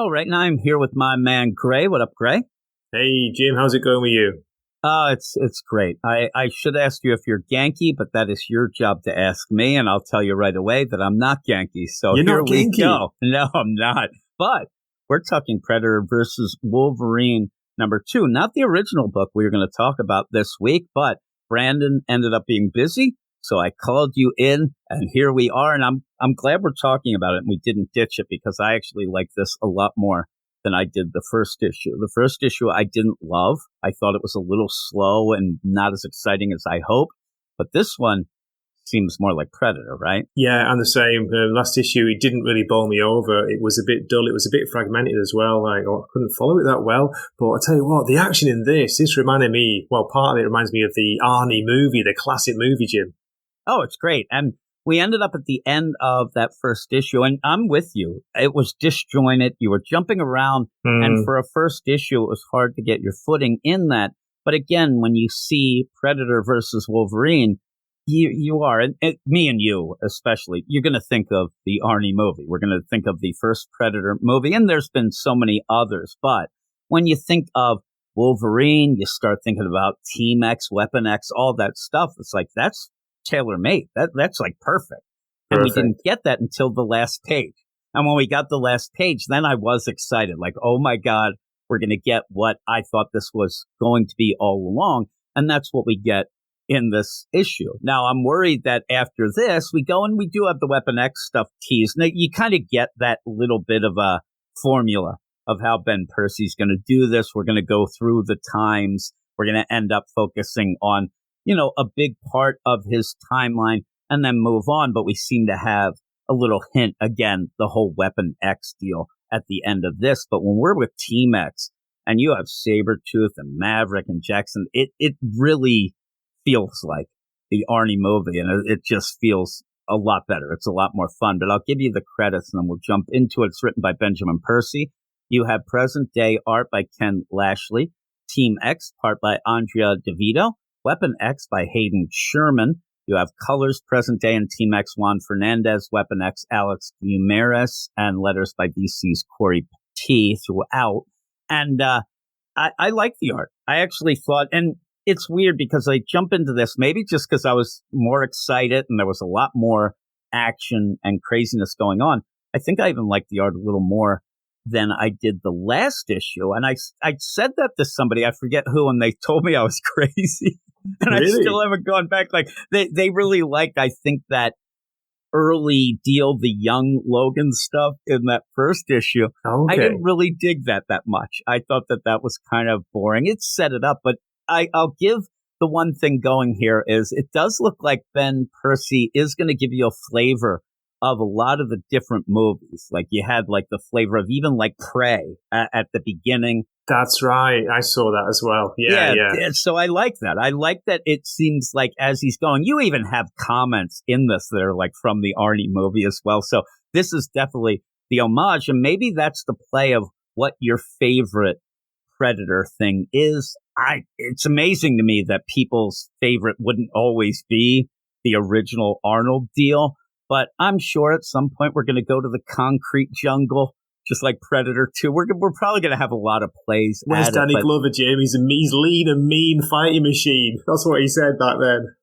Oh, right now I'm here with my man Gray. What up, Gray? Hey, Jim, how's it going with you? It's great. I should ask you if you're Genki, but that is your job to ask me, and I'll tell you right away that I'm not Genki. So You're here not we Genki? go. No, I'm not. But we're talking Predator versus Wolverine #2, not the original book we were going to talk about this week, but Brandon ended up being busy, so I called you in, and here we are. And I'm glad we're talking about it, and we didn't ditch it because I actually like this a lot more than I did the first issue. The first issue I didn't love. I thought it was a little slow and not as exciting as I hoped. But this one seems more like Predator, right? Yeah, I'm the same. Last issue, it didn't really bowl me over. It was a bit dull. It was a bit fragmented as well. I couldn't follow it that well. But I tell you what, the action in this reminded me, well, part of it reminds me of the Arnie movie, the classic movie, Jim. Oh, it's great. And we ended up at the end of that first issue, and I'm with you. It was disjointed. You were jumping around, and for a first issue, it was hard to get your footing in that. But again, when you see Predator versus Wolverine, you are, and me and you especially, you're going to think of the Arnie movie. We're going to think of the first Predator movie, and there's been so many others. But when you think of Wolverine, you start thinking about Team X, Weapon X, all that stuff. It's like, that's tailor-made. That's like perfect. And we didn't get that until the last page. And when we got the last page, then I was excited. Like, oh my God, we're going to get what I thought this was going to be all along. And that's what we get in this issue. Now, I'm worried that after this, we go and we do have the Weapon X stuff teased. Now, you kind of get that little bit of a formula of how Ben Percy's going to do this. We're going to go through the times. We're going to end up focusing on, a big part of his timeline and then move on. But we seem to have a little hint, again, the whole Weapon X deal at the end of this. But when we're with Team X and you have Sabretooth and Maverick and Jackson, it really feels like the Arnie movie, and it just feels a lot better. It's a lot more fun. But I'll give you the credits and then we'll jump into it. It's written by Benjamin Percy. You have present day art by Ken Lashley. Team X art by Andrea Vito. Weapon X by Hayden Sherman. You have colors present day and Team X Juan Fernandez, Weapon X Alex Guimarães, and letters by DC's Corey T throughout. And I like the art. I actually thought, and it's weird because I jump into this maybe just because I was more excited and there was a lot more action and craziness going on. I think I even liked the art a little more than I did the last issue. And I said that to somebody, I forget who, and they told me I was crazy. And really? I still haven't gone back. Like they really liked, I think, that early deal, the young Logan stuff in that first issue. Okay. I didn't really dig that much. I thought that was kind of boring. It set it up, but I'll give the one thing going here is it does look like Ben Percy is going to give you a flavor of a lot of the different movies. Like you had like the flavor of even like Prey at the beginning. That's right. I saw that as well. Yeah. So I like that. I like that it seems like as he's going, you even have comments in this that are like from the Arnie movie as well. So this is definitely the homage. And maybe that's the play of what your favorite Predator thing is. It's amazing to me that people's favorite wouldn't always be the original Arnold deal. But I'm sure at some point we're going to go to the concrete jungle, just like Predator 2. We're probably going to have a lot of plays. Where's Danny Glover, Jim? He's lean and mean fighting machine. That's what he said back then.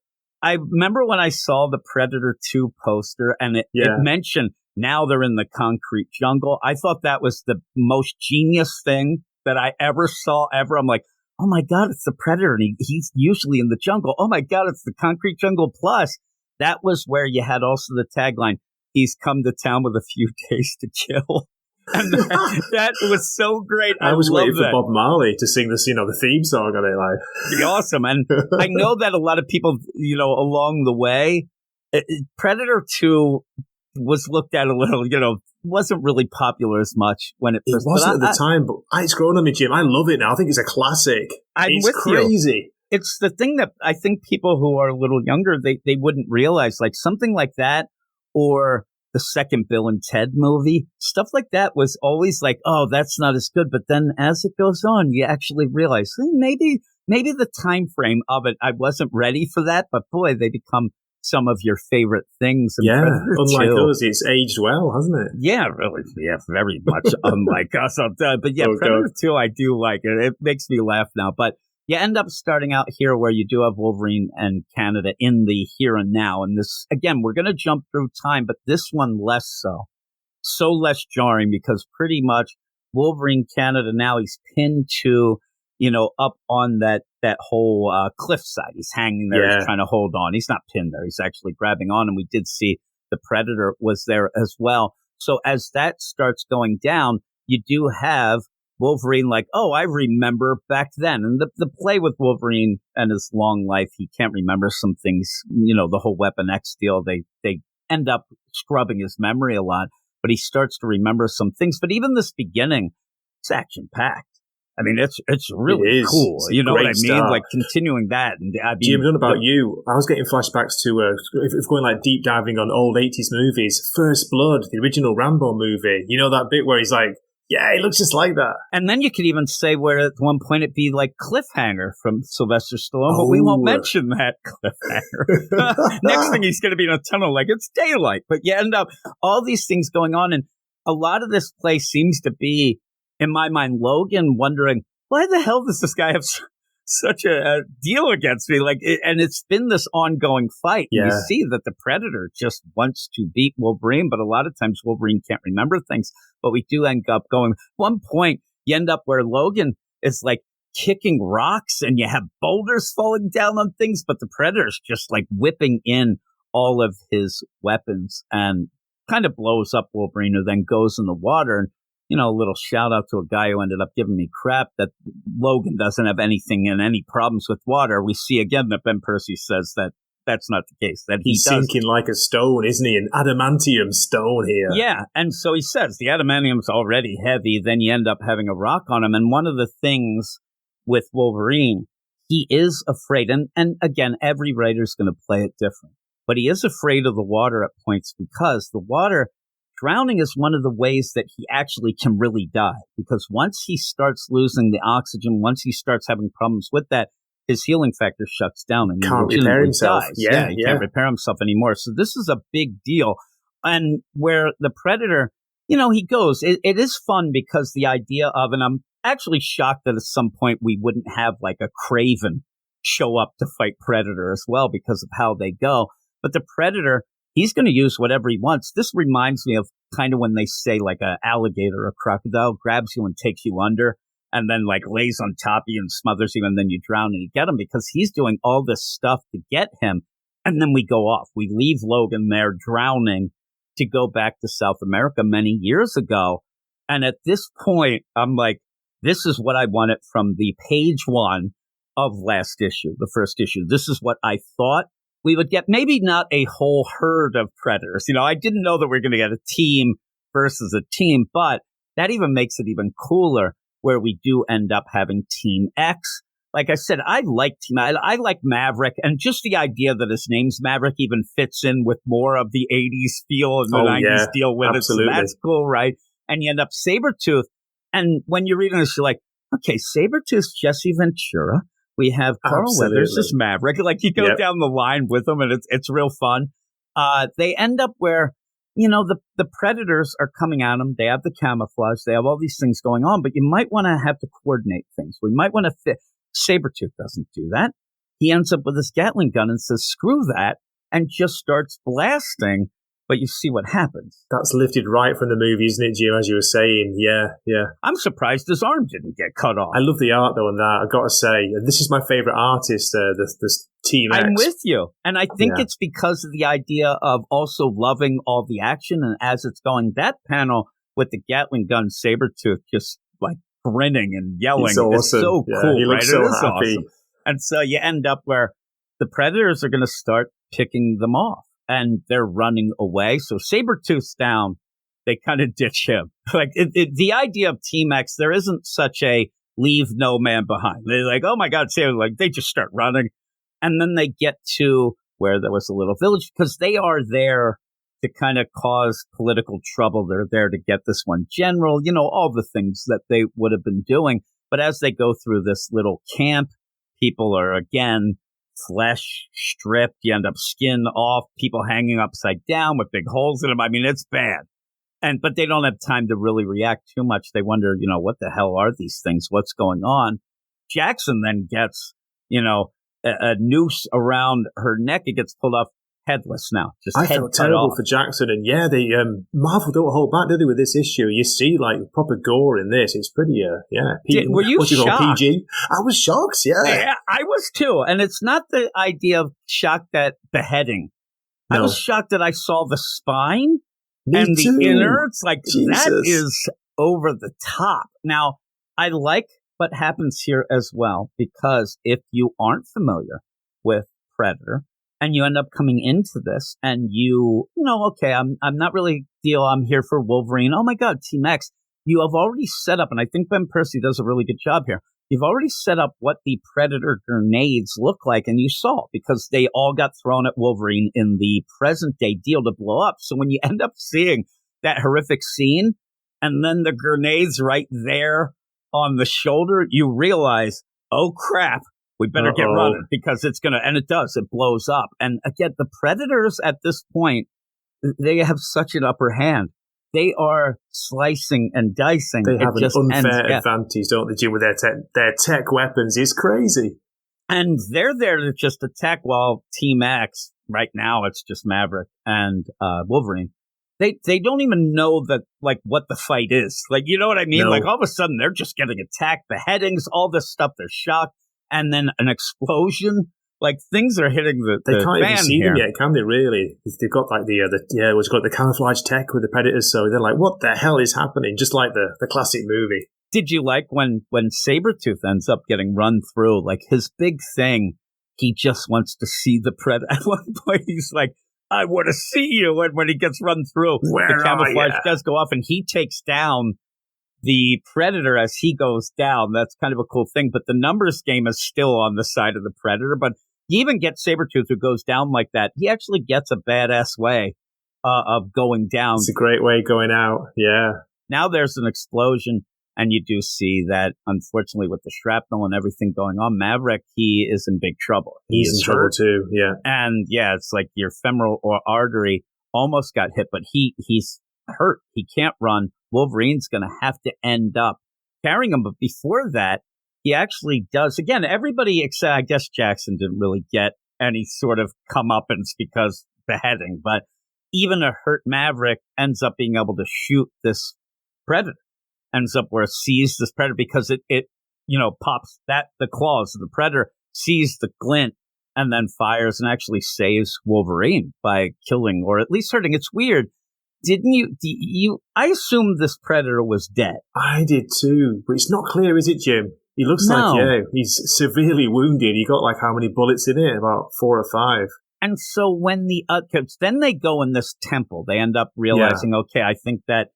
I remember when I saw the Predator 2 poster and it mentioned now they're in the concrete jungle. I thought that was the most genius thing that I ever saw ever. I'm like, oh my God, it's the Predator and he's usually in the jungle. Oh my God, it's the concrete jungle plus. That was where you had also the tagline, he's come to town with a few days to kill. And that was so great. I was waiting for Bob Marley to sing this, the theme song on it. Like, it'd be awesome. And I know that a lot of people, along the way, Predator 2 was looked at a little, wasn't really popular as much when it first. It wasn't at the time, but it's grown on me, Jim. I love it now. I think it's a classic. It's crazy. It's the thing that I think people who are a little younger, they wouldn't realize, like something like that, or the second Bill and Ted movie, stuff like that was always like, oh, that's not as good. But then as it goes on, you actually realize maybe the time frame of it, I wasn't ready for that. But boy, they become some of your favorite things. Yeah, unlike us, it's aged well, hasn't it? Yeah, really. Yeah, very much unlike us. But yeah, Predator 2, I do like it. It makes me laugh now. But you end up starting out here where you do have Wolverine and Canada in the here and now. And this, again, we're going to jump through time, but this one less so. So less jarring because pretty much Wolverine Canada now, he's pinned to, up on that whole cliffside. He's hanging there, he's trying to hold on. He's not pinned there. He's actually grabbing on. And we did see the Predator was there as well. So as that starts going down, you do have Wolverine like, oh, I remember back then. And the play with Wolverine and his long life, he can't remember some things, the whole Weapon X deal. They end up scrubbing his memory a lot, but he starts to remember some things. But even this beginning, it's action-packed. I mean, it's really cool. It's you know what I mean? Start. Like continuing that. And I mean, Jim, I don't know about you. I was getting flashbacks to if going like deep diving on old 80s movies. First Blood, the original Rambo movie. You know that bit where he's like, yeah, he looks just like that. And then you could even say where at one point it'd be like Cliffhanger from Sylvester Stallone, but we won't mention that Cliffhanger. Next thing he's going to be in a tunnel like it's daylight. But you end up all these things going on. And a lot of this play seems to be, in my mind, Logan wondering, why the hell does this guy have such a deal against me? And it's been this ongoing fight. Yeah. You see that the Predator just wants to beat Wolverine, but a lot of times Wolverine can't remember things. But we do end up going. One point, you end up where Logan is like kicking rocks and you have boulders falling down on things, but the Predator's just like whipping in all of his weapons and kind of blows up Wolverine, who then goes in the water. And a little shout out to a guy who ended up giving me crap that Logan doesn't have anything and any problems with water. We see again that Ben Percy says that that's not the case. That he's sinking like a stone, isn't he? An adamantium stone here. Yeah, and so he says the adamantium's already heavy. Then you end up having a rock on him. And one of the things with Wolverine, he is afraid. And again, every writer's going to play it different. But he is afraid of the water at points because the water... Drowning is one of the ways that he actually can really die, because once he starts losing the oxygen, once he starts having problems with that, his healing factor shuts down and can't repair himself. Dies. Yeah, he can't repair himself anymore. So this is a big deal. And where the Predator, he goes, it is fun because the idea of, and I'm actually shocked that at some point we wouldn't have like a Craven show up to fight Predator as well because of how they go. But the Predator, he's going to use whatever he wants. This reminds me of kind of when they say like an alligator or a crocodile grabs you and takes you under and then like lays on top of you and smothers you and then you drown and you get him, because he's doing all this stuff to get him. And then we go off. We leave Logan there drowning to go back to South America many years ago. And at this point, I'm like, this is what I wanted from the page one of last issue, the first issue. This is what I thought we would get. Maybe not a whole herd of Predators. I didn't know that we were going to get a team versus a team, but that even makes it even cooler where we do end up having Team X. Like I said, I like I like Maverick, and just the idea that his name's Maverick even fits in with more of the 80s feel and the 90s deal with absolutely. It. So that's cool, right? And you end up Sabretooth. And when you're reading this, you're like, okay, Sabretooth's Jesse Ventura. We have Carl Weathers as Maverick. Like you go down the line with them, and it's real fun. They end up where, the Predators are coming at them. They have the camouflage. They have all these things going on, but you might want to have to coordinate things. We might want to fit. Sabretooth doesn't do that. He ends up with his Gatling gun and says, screw that, and just starts blasting. But you see what happens. That's lifted right from the movie, isn't it, Jim, as you were saying? Yeah. I'm surprised his arm didn't get cut off. I love the art, though, on that. I've got to say, this is my favourite artist, this Team X. I'm with you. And I think it's because of the idea of also loving all the action. And as it's going, that panel with the Gatling gun, Sabretooth, just like grinning and yelling. It's awesome. It's so cool, he looks right? so happy. Awesome. And so you end up where the Predators are going to start picking them off. And they're running away. So Sabretooth's down. They kind of ditch him. Like the idea of Team X, there isn't such a leave no man behind. They're like, oh my God, Saber, like they just start running. And then they get to where there was a little village because they are there to kind of cause political trouble. They're there to get this one general, all the things that they would have been doing. But as they go through this little camp, people are again flesh stripped. You end up skin off, people hanging upside down with big holes in them. I mean, it's bad. But they don't have time to really react too much. They wonder, what the hell are these things? What's going on? Jackson then gets, a noose around her neck. It gets pulled off headless now. Just I head felt cut terrible off. for Jackson. And yeah, they Marvel don't hold back, do they, with this issue? You see, like, proper gore in this. It's pretty, Were you shocked? PG? I was shocked, Yeah, I was too. And it's not the idea of shocked at beheading. No. I was shocked that I saw the spine. Me and too. The innards, like, Jesus. That is over the top. Now, I like what happens here as well, because if you aren't familiar with Predator and you end up coming into this and okay, I'm not really I'm here for Wolverine. Oh my God, Team X. You have already set up, and I think Ben Percy does a really good job here. You've already set up what the Predator grenades look like, and you saw, because they all got thrown at Wolverine in the present day deal to blow up. So when you end up seeing that horrific scene, and then the grenades right there on the shoulder, you realize, oh crap, we better get running, because it's going to, and it does, it blows up. And again, the Predators at this point, they have such an upper hand. They are slicing and dicing. They have an unfair advantage, don't they, Jim, with their tech weapons? It's crazy. And they're there to just attack, while Team X, right now, it's just Maverick and Wolverine. They don't even know that, like, what the fight is. Like, you know what I mean? No. Like, all of a sudden, they're just getting attacked, beheadings, all this stuff. They're shocked. And then an explosion. Like, things are hitting the They can't fan even see here. them yet, can they, really? They've got, like, what's got the camouflage tech with the Predators, so they're like, what the hell is happening? Just like the classic movie. Did you like when Sabretooth ends up getting run through? Like, his big thing, he just wants to see the Predator. At one point, he's like, I want to see you. And when he gets run through, the camouflage does go off, and he takes down the Predator as he goes down. That's kind of a cool thing. But the numbers game is still on the side of the Predator. But you even get Sabretooth, who goes down like that. He actually gets a badass way of going down. It's a great way going out, yeah. Now there's an explosion, and you do see that, unfortunately, with the shrapnel and everything going on, Maverick, he is in big trouble. He's in trouble too, yeah. And yeah, it's like your femoral or artery almost got hit, but he's hurt. He can't run. Wolverine's going to have to end up carrying him. But before that, he actually does. Again, everybody except, I guess, Jackson didn't really get any sort of comeuppance because beheading. But even a hurt Maverick ends up being able to shoot this Predator. Ends up where it sees this Predator, because it pops the claws of the Predator, sees the glint, and then fires and actually saves Wolverine by killing, or at least hurting. It's weird. Didn't you? I assumed this Predator was dead. I did too, but it's not clear, is it, Jim? He looks like, he's severely wounded. He got, like, how many bullets in it? About 4 or 5. And so when then they go in this temple, they end up realizing, okay, I think that,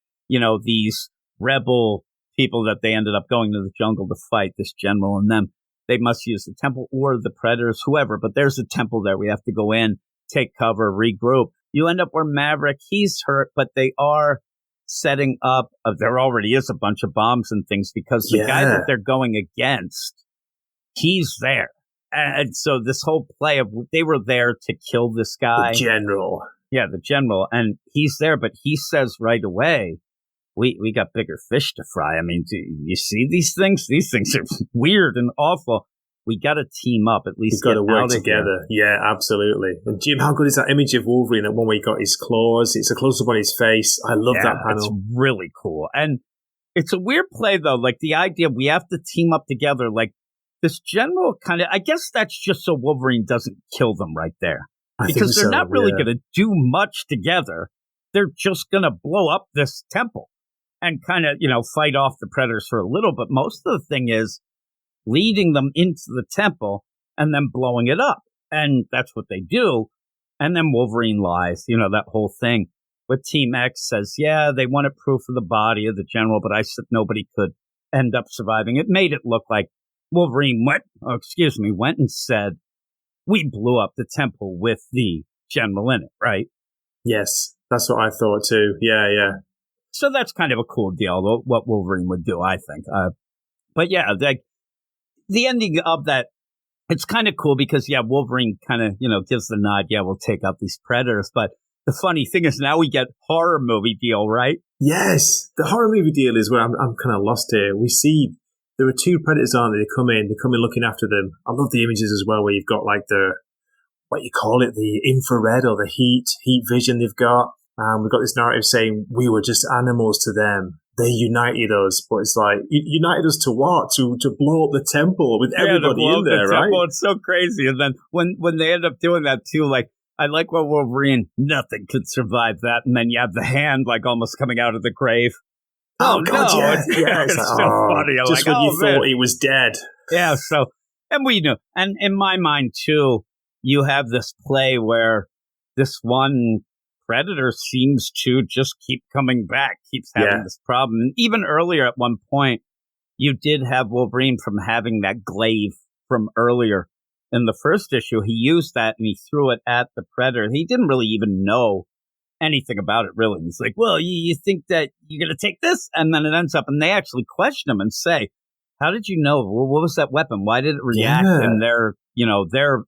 these rebel people that they ended up going to the jungle to fight, this general and them, they must use the temple or the Predators, whoever. But there's a temple there. We have to go in, take cover, regroup. You end up where Maverick, he's hurt, but they are setting up, there already is a bunch of bombs and things, because the guy that they're going against, he's there. And so this whole play of, they were there to kill this guy. The general. Yeah, the general. And he's there, but he says right away, we got bigger fish to fry. I mean, do you see these things? These things are weird and awful. We got to team up, at least. We've got to work together. Yeah, absolutely. And Jim, how good is that image of Wolverine at one where he got his claws? It's a close-up on his face. I love that panel. It's really cool. And it's a weird play, though. Like, the idea we have to team up together. Like, this general kind of, I guess that's just so Wolverine doesn't kill them right there. Because they're not really going to do much together. They're just going to blow up this temple and kind of, fight off the Predators for a little. But most of the thing is leading them into the temple and then blowing it up. And that's what they do. And then Wolverine lies, that whole thing. But Team X says, they wanted proof of the body of the general, but I said nobody could end up surviving. It made it look like Wolverine went and said, we blew up the temple with the general in it, right? Yes, that's what I thought too. Yeah. So that's kind of a cool deal, what Wolverine would do, I think. But yeah, the ending of that it's kind of cool because, Wolverine kind of, gives the nod. Yeah, we'll take out these predators. But the funny thing is now we get horror movie deal, right? Yes. The horror movie deal is where I'm kind of lost here. We see there are two predators, aren't they? They come in looking after them. I love the images as well where you've got like what you call it, the infrared or the heat vision they've got. We've got this narrative saying we were just animals to them. They united us, but it's like, united us to what? To blow up the temple with everybody in there, right? Temple. It's so crazy. And then when they end up doing that too, like, I like what Wolverine, nothing could survive that. And then you have the hand like almost coming out of the grave. Oh God, no. Yeah. It's so funny. I'm just like, when you thought he was dead. Yeah, so, and we knew. And in my mind too, you have this play where this one predator seems to just keep coming back, keeps having this problem. And even earlier at one point, you did have Wolverine from having that glaive from earlier in the first issue. He used that and he threw it at the predator. He didn't really even know anything about it, really. He's like, well, you think that you're going to take this? And then it ends up, and they actually question him and say, how did you know? Well, what was that weapon? Why did it react? Yeah. And they're...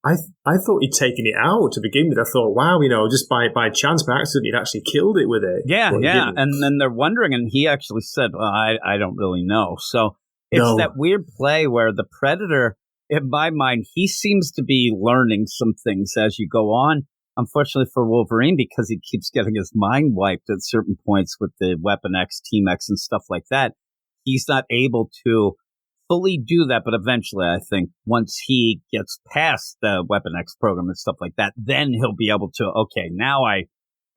I thought he'd taken it out to begin with. I thought, wow, just by chance, by accident, he'd actually killed it with it. Yeah. And then they're wondering, and he actually said, well, I don't really know. So it's that weird play where the Predator, in my mind, he seems to be learning some things as you go on. Unfortunately for Wolverine, because he keeps getting his mind wiped at certain points with the Weapon X, Team X, and stuff like that, he's not able to fully do that, but eventually I think once he gets past the Weapon X program and stuff like that, then he'll be able to, okay, now I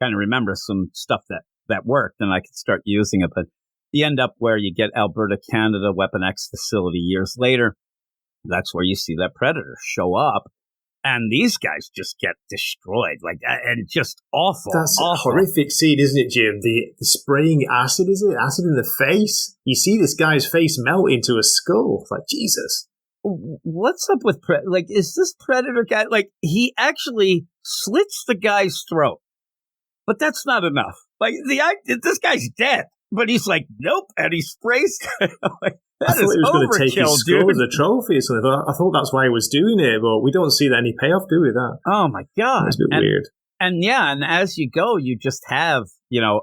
kind of remember some stuff that worked and I can start using it. But you end up where you get Alberta, Canada, Weapon X facility years later. That's where you see that Predator show up. And these guys just get destroyed, and just awful. That's awful. A horrific scene, isn't it, Jim? The spraying acid, is it? Acid in the face? You see this guy's face melt into a skull. It's like, Jesus. What's up with is this Predator guy? He actually slits the guy's throat, but that's not enough. This guy's dead, but he's like, nope, and he sprays. I thought he was going to take his skull as a trophy or something. I thought that's why he was doing it, but we don't see any payoff, do we? That. Oh my God, it's a bit weird. And as you go, you just have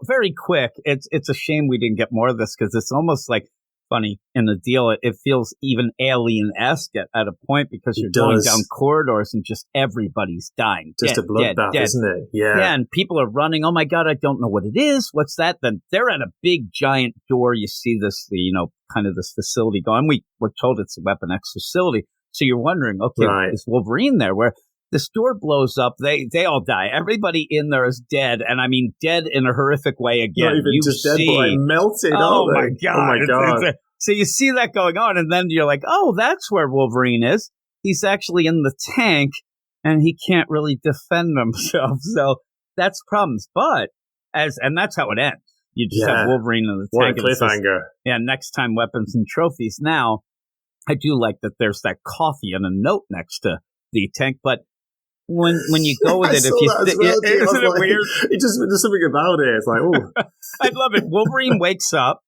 very quick. It's a shame we didn't get more of this because it's almost like funny in the deal. It feels even alien-esque at a point because you're going down corridors and just everybody's dying. Just dead, a bloodbath, isn't it? Yeah. Yeah, and people are running. Oh my God, I don't know what it is. What's that? Then they're at a big giant door. You see this, kind of this facility going. We're told it's a Weapon X facility. So you're wondering, okay, is Wolverine there? Where this door blows up, they all die. Everybody in there is dead, and I mean dead in a horrific way again. Not even just dead, but melted. Oh my God! So you see that going on, and then you're like, oh, that's where Wolverine is. He's actually in the tank, and he can't really defend himself. So that's problems. But and that's how it ends. You just have Wolverine in the tank. What a cliffhanger! Next time, weapons and trophies. Now, I do like that. There's that coffee and a note next to the tank, but when you go with it, isn't it weird? There's something about it. It's like, oh, I love it. Wolverine wakes up.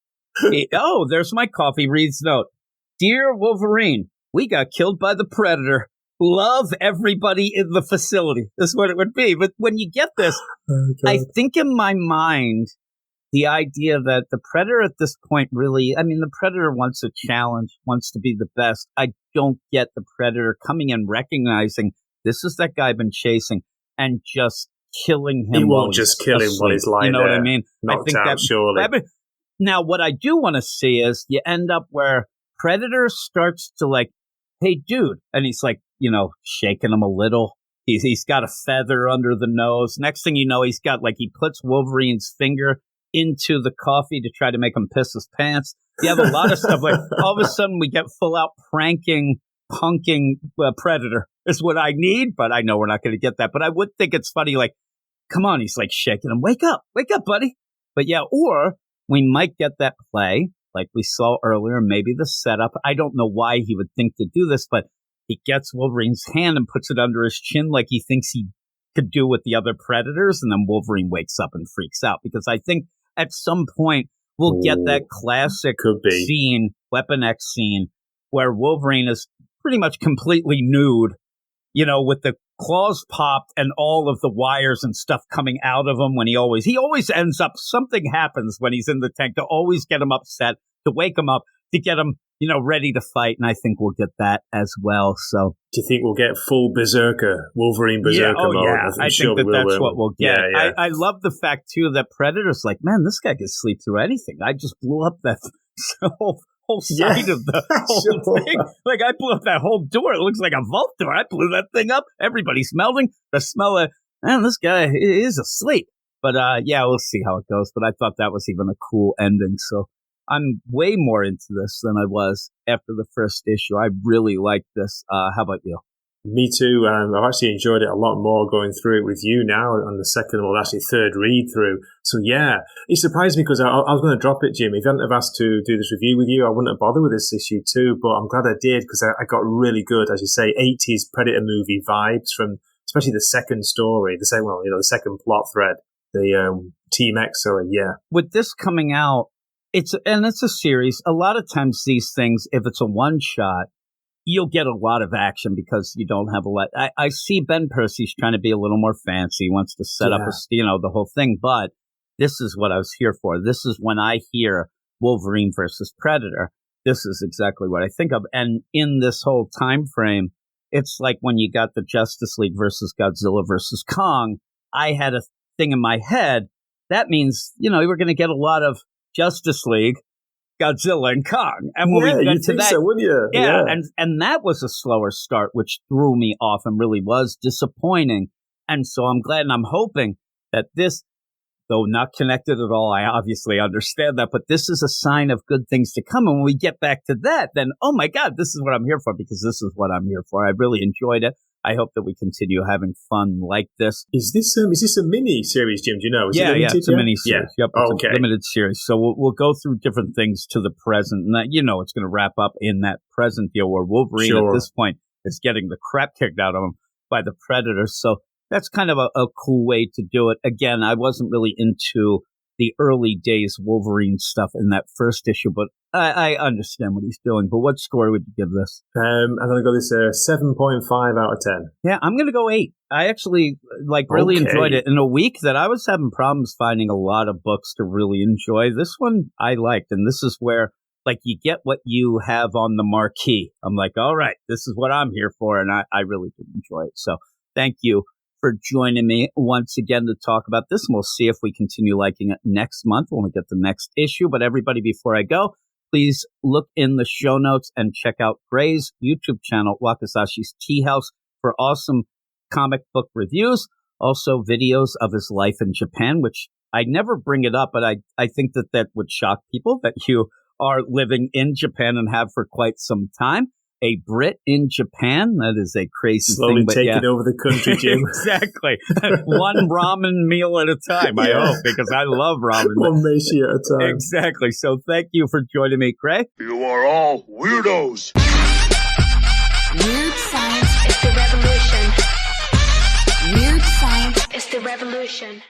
There's my coffee. Reads note. Dear Wolverine, we got killed by the Predator. Love everybody in the facility. This is what it would be. But when you get this, I think in my mind, the idea that the Predator at this point the Predator wants a challenge, wants to be the best. I don't get the Predator coming in, recognizing this is that guy I've been chasing and just killing him. He won't just kill him while he's lying there. You know what I mean? Knocked out, surely. Now, what I do want to see is you end up where Predator starts to hey, dude. And he's shaking him a little. He's got a feather under the nose. Next thing you know, he's got he puts Wolverine's finger into the coffee to try to make him piss his pants. You have a lot of stuff all of a sudden we get full out punking Predator is what I need, but I know we're not going to get that. But I would think it's funny, come on, he's shaking him. Wake up, buddy. But yeah, or we might get that play like we saw earlier, maybe the setup. I don't know why he would think to do this, but he gets Wolverine's hand and puts it under his chin like he thinks he could do with the other Predators, and then Wolverine wakes up and freaks out because I think at some point we'll get that classic scene, Weapon X scene, where Wolverine is pretty much completely nude, with the claws popped and all of the wires and stuff coming out of him when he always ends up, something happens when he's in the tank to always get him upset, to wake him up, to get him, ready to fight. And I think we'll get that as well. So do you think we'll get full Berserker, Wolverine Berserker mode? Yeah. I think that's what we'll get. Yeah. I love the fact, too, that Predator's like, man, this guy can sleep through anything. I just blew up that whole side of the whole thing. Like, I blew up that whole door. It looks like a vault door. I blew that thing up. Everybody's melting. The smell of, man, this guy is asleep. But, we'll see how it goes. But I thought that was even a cool ending. So I'm way more into this than I was after the first issue. I really like this. How about you? Me too. I've actually enjoyed it a lot more going through it with you now on the second, or actually third read through. So yeah, it surprised me because I was going to drop it, Jim. If you hadn't have asked to do this review with you, I wouldn't have bothered with this issue too. But I'm glad I did because I got really good, as you say, 80s Predator movie vibes from especially the second story, the second plot thread, the Team X story. Yeah. With this coming out, it's a series. A lot of times these things, if it's a one shot, you'll get a lot of action because you don't have a lot. I see Ben Percy's trying to be a little more fancy. He wants to set up the whole thing. But this is what I was here for. This is when I hear Wolverine versus Predator. This is exactly what I think of. And in this whole time frame, it's like when you got the Justice League versus Godzilla versus Kong. I had a thing in my head. That means, we're going to get a lot of Justice League, Godzilla, and Kong. And when we get to that, so, wouldn't you? Yeah. And that was a slower start, which threw me off and really was disappointing. And so I'm glad and I'm hoping that this, though not connected at all, I obviously understand that, but this is a sign of good things to come. And when we get back to that, then, oh my God, this is what I'm here for, because this is what I'm here for. I really enjoyed it. I hope that we continue having fun like this. Is this a mini series, Jim? Do you know? It's a mini series. Yeah. Yep, it's a limited series. So we'll go through different things to the present, and that it's going to wrap up in that present deal where Wolverine at this point is getting the crap kicked out of him by the Predator. So that's kind of a cool way to do it. Again, I wasn't really into the early days Wolverine stuff in that first issue, but I understand what he's doing. But what score would you give this? I'm going to go this 7.5 out of 10. Yeah, I'm going to go 8. I actually really enjoyed it. In a week that I was having problems finding a lot of books to really enjoy, this one I liked. And this is where you get what you have on the marquee. I'm like, all right, this is what I'm here for. And I really did enjoy it. So thank you for joining me once again to talk about this. And we'll see if we continue liking it next month when we get the next issue. But everybody, before I go, please look in the show notes and check out Gray's YouTube channel, Wakasashi's Tea House, for awesome comic book reviews. Also videos of his life in Japan, which I never bring it up, but I think that would shock people that you are living in Japan and have for quite some time. A Brit in Japan, that is a crazy Slowly thing. Slowly taking over the country, Jim. Exactly. One ramen meal at a time, I hope, because I love ramen. One meshi at a time. Exactly. So thank you for joining me, Gray. You are all weirdos. Weird science is the revolution. Weird science is the revolution.